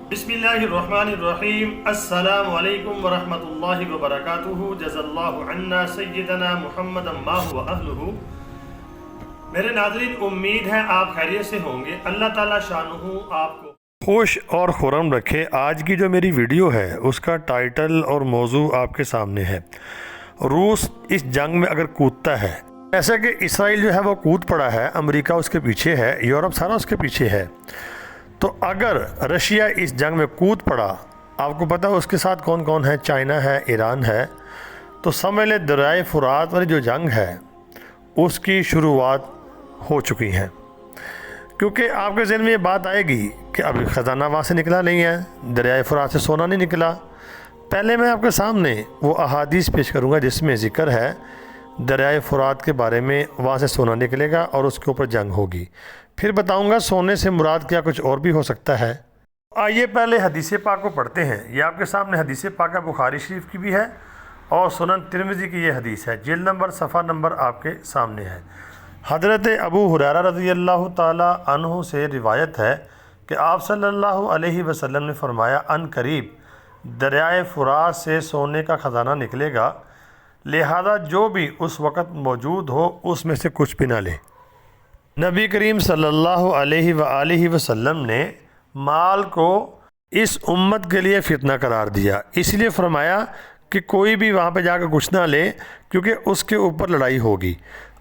बिस्मिल्लाहिर्रहमानिर्रहीम। अस्सलामु अलैकुम वरहमतुल्लाहि वबरकातुहू। जज़ल्लाहु अन्ना सय्यदना मुहम्मदन मा हुवा अहलुहू। मेरे नाज़रीन, उम्मीद है आप खैरियत से होंगे। अल्लाह ताला शानुहु आपको खुश और खुर्रम रखे। आज की जो मेरी वीडियो है उसका टाइटल और मौजू आपके सामने है। रूस इस जंग में अगर कूदता है, जैसे कि इसराइल जो है वो कूद पड़ा है, अमेरिका उसके पीछे है, यूरोप सारा उसके पीछे है, तो अगर रशिया इस जंग में कूद पड़ा, आपको पता है उसके साथ कौन कौन है, चाइना है, ईरान है, तो समझ लें दरियाए फुरात वाली जो जंग है उसकी शुरुआत हो चुकी है। क्योंकि आपके ज़हन में ये बात आएगी कि अभी ख़जाना वहाँ से निकला नहीं है, दरियाए फुरात से सोना नहीं निकला। पहले मैं आपके सामने वो अहादीस पेश करूँगा जिसमें ज़िक्र है दरियाए फुरात के बारे में, वहाँ से सोना निकलेगा और उसके ऊपर जंग होगी। फिर बताऊंगा सोने से मुराद क्या कुछ और भी हो सकता है। आइए पहले हदीस पाक को पढ़ते हैं। ये आपके सामने हदीस पाक बुखारी शरीफ की भी है और सुनन तिरमिज़ी की ये हदीस है। जिल्द नंबर सफ़ा नंबर आपके सामने है। हज़रत अबू हुरैरा रज़ियल्लाहु ताला अन्हु से रिवायत है कि आप सल्लल्लाहु अलैहि वसल्लम ने फरमाया, अन करीब दरियाए फुरात से सोने का ख़जाना निकलेगा, लिहाजा जो भी उस वक़्त मौजूद हो उसमें से कुछ भी ना ले। नबी करीम सल्लल्लाहु अलैहि वसल्लम ने माल को इस उम्मत के लिए फितना करार दिया, इसलिए फरमाया कि कोई भी वहाँ पे जाकर कुछ ना ले, क्योंकि उसके ऊपर लड़ाई होगी।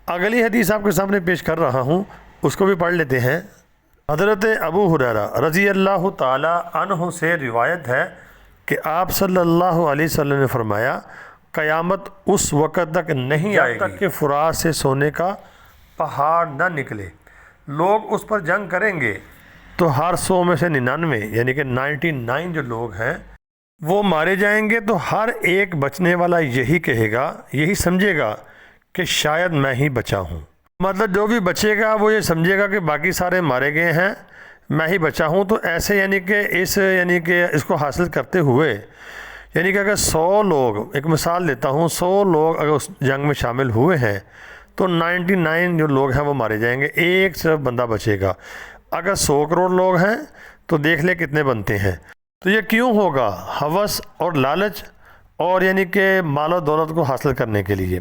अगली हदीस आपके सामने पेश कर रहा हूँ, उसको भी पढ़ लेते हैं। हज़रत अबू हुरैरा रज़ियल्लाहु ताला अन्हु से रिवायत है कि आप सल्लल्लाहु अलैहि वसल्लम ने फरमाया, क़यामत उस वक़्त तक नहीं आएगी जब तक कि फुरात से सोने का पहाड़ ना निकले। लोग उस पर जंग करेंगे तो हर 100 में से 99 यानी कि 99 जो लोग हैं वो मारे जाएंगे। तो हर एक बचने वाला यही कहेगा, यही समझेगा कि शायद मैं ही बचा हूँ। मतलब जो भी बचेगा वो ये समझेगा कि बाकी सारे मारे गए हैं, मैं ही बचा हूँ। तो ऐसे यानी कि इसको हासिल करते हुए, यानी कि अगर 100 लोग, एक मिसाल देता हूँ, 100 लोग अगर उस जंग में शामिल हुए हैं तो 99 जो लोग हैं वो मारे जाएंगे, एक सिर्फ बंदा बचेगा। अगर 100 करोड़ लोग हैं तो देख ले कितने बनते हैं। तो ये क्यों होगा? हवस और लालच और यानी कि मालो दौलत को हासिल करने के लिए।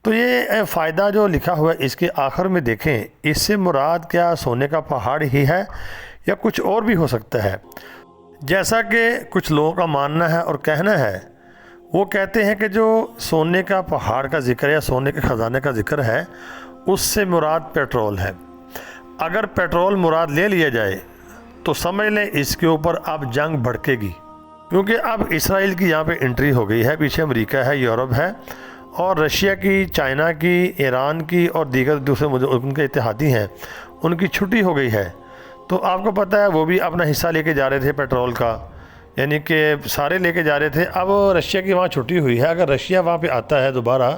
तो ये फ़ायदा जो लिखा हुआ है इसके आखिर में देखें, इससे मुराद क्या सोने का पहाड़ ही है या कुछ और भी हो सकता है। जैसा कि कुछ लोगों का मानना है और कहना है, वो कहते हैं कि जो सोने का पहाड़ का ज़िक्र या सोने के ख़जाने का ज़िक्र है उससे मुराद पेट्रोल है। अगर पेट्रोल मुराद ले लिया जाए तो समझ लें इसके ऊपर अब जंग भड़केगी, क्योंकि अब इसराइल की यहाँ पे एंट्री हो गई है, पीछे अमेरिका है, यूरोप है, और रशिया की, चाइना की, ईरान की और दीगर दूसरे उनके इत्तेहादी हैं, उनकी छुट्टी हो गई है। तो आपको पता है वो भी अपना हिस्सा लेके जा रहे थे पेट्रोल का, यानी कि सारे लेके जा रहे थे। अब रशिया की वहाँ छुट्टी हुई है। अगर रशिया वहाँ पे आता है दोबारा,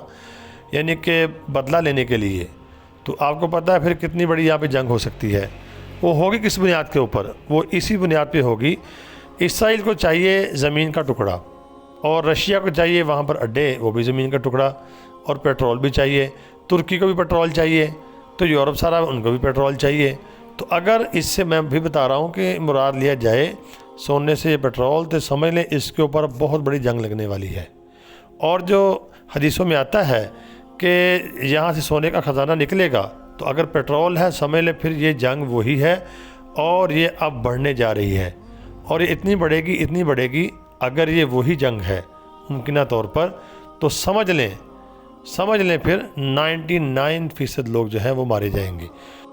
यानी कि बदला लेने के लिए, तो आपको पता है फिर कितनी बड़ी यहाँ पे जंग हो सकती है। वो होगी किस बुनियाद के ऊपर? वो इसी बुनियाद पे होगी, इसराइल को चाहिए ज़मीन का टुकड़ा और रशिया को चाहिए वहाँ पर अड्डे, वो भी ज़मीन का टुकड़ा, और पेट्रोल भी चाहिए। तुर्की को भी पेट्रोल चाहिए, तो यूरोप सारा उनको भी पेट्रोल चाहिए। तो अगर इससे मैं भी बता रहा हूँ कि मुराद लिया जाए सोने से पेट्रोल, तो समझ लें इसके ऊपर बहुत बड़ी जंग लगने वाली है। और जो हदीसों में आता है कि यहाँ से सोने का ख़जाना निकलेगा, तो अगर पेट्रोल है समझ लें फिर ये जंग वही है और ये अब बढ़ने जा रही है, और ये इतनी बढ़ेगी अगर ये वही जंग है मुमकिन तौर पर, तो समझ लें फिर 99% लोग जो हैं वो मारे जाएंगे।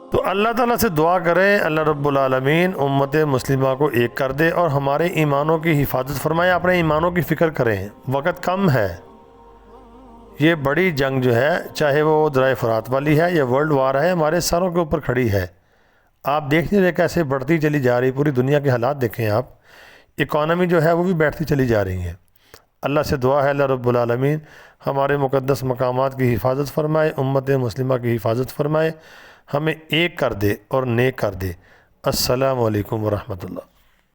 तो अल्लाह ताला से दुआ करें, अल्लाह रब्बुल आलमीन उम्मत मुस्लिमा को एक कर दे और हमारे ईमानों की हिफाजत फरमाए। अपने ईमानों की फ़िक्र करें, वक़्त कम है। ये बड़ी जंग जो है, चाहे वो दरियाए फुरात वाली है या वर्ल्ड वार है, हमारे सरों के ऊपर खड़ी है। आप देख लीजिए कैसे बढ़ती चली जा रही, पूरी दुनिया के हालात देखें आप, इकॉनमी जो है वो भी बैठती चली जा रही है। अल्लाह से दुआ है अल्लाह रब्बुल आलमीन हमारे मुक़द्दस मकामात की हिफाजत फरमाए, उम्मत मुस्लिमा की हिफाजत फरमाए, हमें एक कर दे और नेक कर दे। अस्सलामु अलैकुम व रहमतुल्लाह।